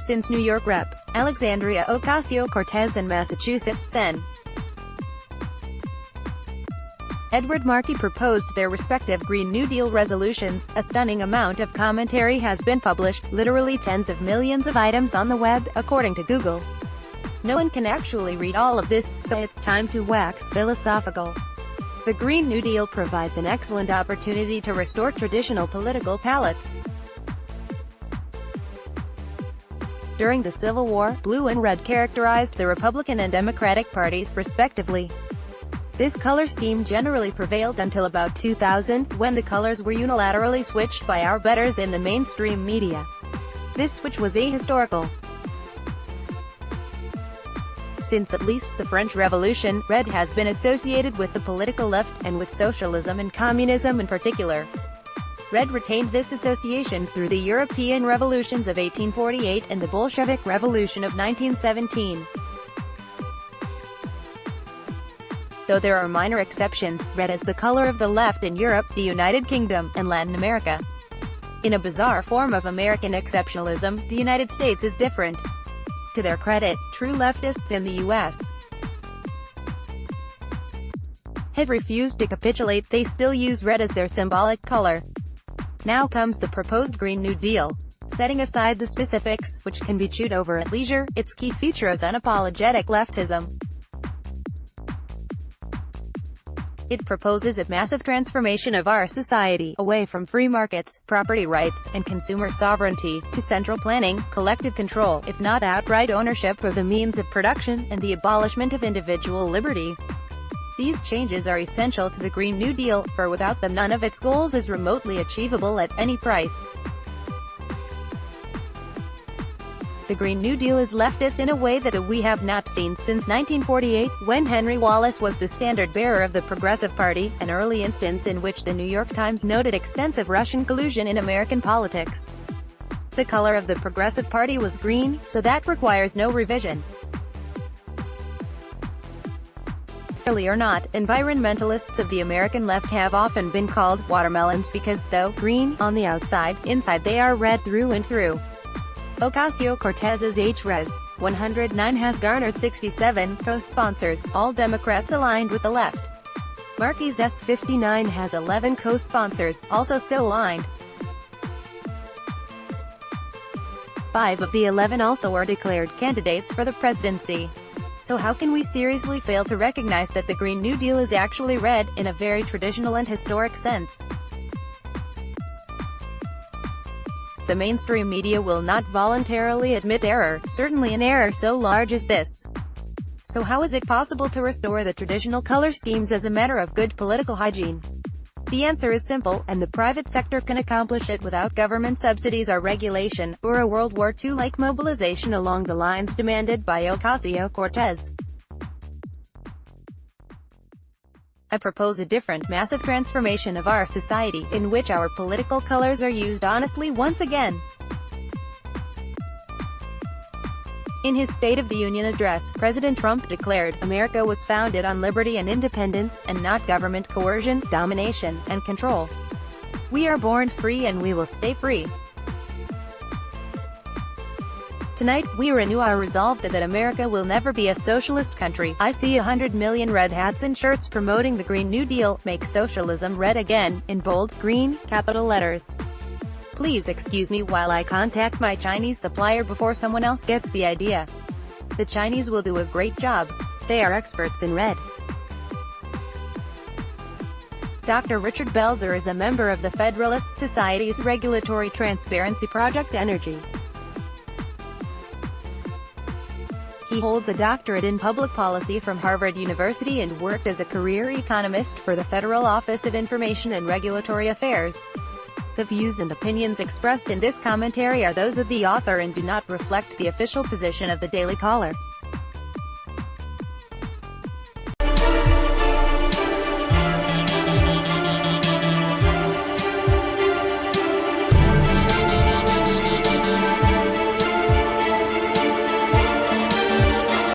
since New York Rep. Alexandria Ocasio-Cortez and Massachusetts Sen. Edward Markey proposed their respective Green New Deal resolutions. A stunning amount of commentary has been published, literally tens of millions of items on the web, according to Google. No one can actually read all of this, so it's time to wax philosophical. The Green New Deal provides an excellent opportunity to restore traditional political palettes. During the Civil War, blue and red characterized the Republican and Democratic parties, respectively. This color scheme generally prevailed until about 2000, when the colors were unilaterally switched by our betters in the mainstream media. This switch was ahistorical. Since at least the French Revolution, red has been associated with the political left, and with socialism and communism in particular. Red retained this association through the European revolutions of 1848 and the Bolshevik Revolution of 1917. Though there are minor exceptions, red is the color of the left in Europe, the United Kingdom, and Latin America. In a bizarre form of American exceptionalism, the United States is different. To their credit, true leftists in the U.S. have refused to capitulate. They still use red as their symbolic color. Now comes the proposed Green New Deal. Setting aside the specifics, which can be chewed over at leisure, its key feature is unapologetic leftism. It proposes a massive transformation of our society, away from free markets, property rights, and consumer sovereignty, to central planning, collective control, if not outright ownership of the means of production, and the abolishment of individual liberty. These changes are essential to the Green New Deal, for without them none of its goals is remotely achievable at any price. The Green New Deal is leftist in a way that we have not seen since 1948, when Henry Wallace was the standard-bearer of the Progressive Party, an early instance in which the New York Times noted extensive Russian collusion in American politics. The color of the Progressive Party was green, so that requires no revision. Fairly or not, environmentalists of the American left have often been called watermelons because, though green on the outside, inside they are red through and through. Ocasio-Cortez's H-Res. 109 has garnered 67 co-sponsors, all Democrats aligned with the left. Markey's S59 has 11 co-sponsors, also so aligned. 5 of the 11 also are declared candidates for the presidency. So how can we seriously fail to recognize that the Green New Deal is actually red, in a very traditional and historic sense? The mainstream media will not voluntarily admit error, certainly an error so large as this. So how is it possible to restore the traditional color schemes as a matter of good political hygiene? The answer is simple, and the private sector can accomplish it without government subsidies or regulation, or a World War II-like mobilization along the lines demanded by Ocasio-Cortez. I propose a different, massive transformation of our society, in which our political colors are used honestly once again. In his State of the Union address, President Trump declared, "America was founded on liberty and independence, and not government coercion, domination, and control. We are born free and we will stay free." Tonight, we renew our resolve that America will never be a socialist country. I see 100 million red hats and shirts promoting the Green New Deal. Make socialism red again, in bold, green, capital letters. Please excuse me while I contact my Chinese supplier before someone else gets the idea. The Chinese will do a great job. They are experts in red. Dr. Richard Belzer is a member of the Federalist Society's Regulatory Transparency Project Energy. He holds a doctorate in public policy from Harvard University and worked as a career economist for the Federal Office of Information and Regulatory Affairs. The views and opinions expressed in this commentary are those of the author and do not reflect the official position of the Daily Caller.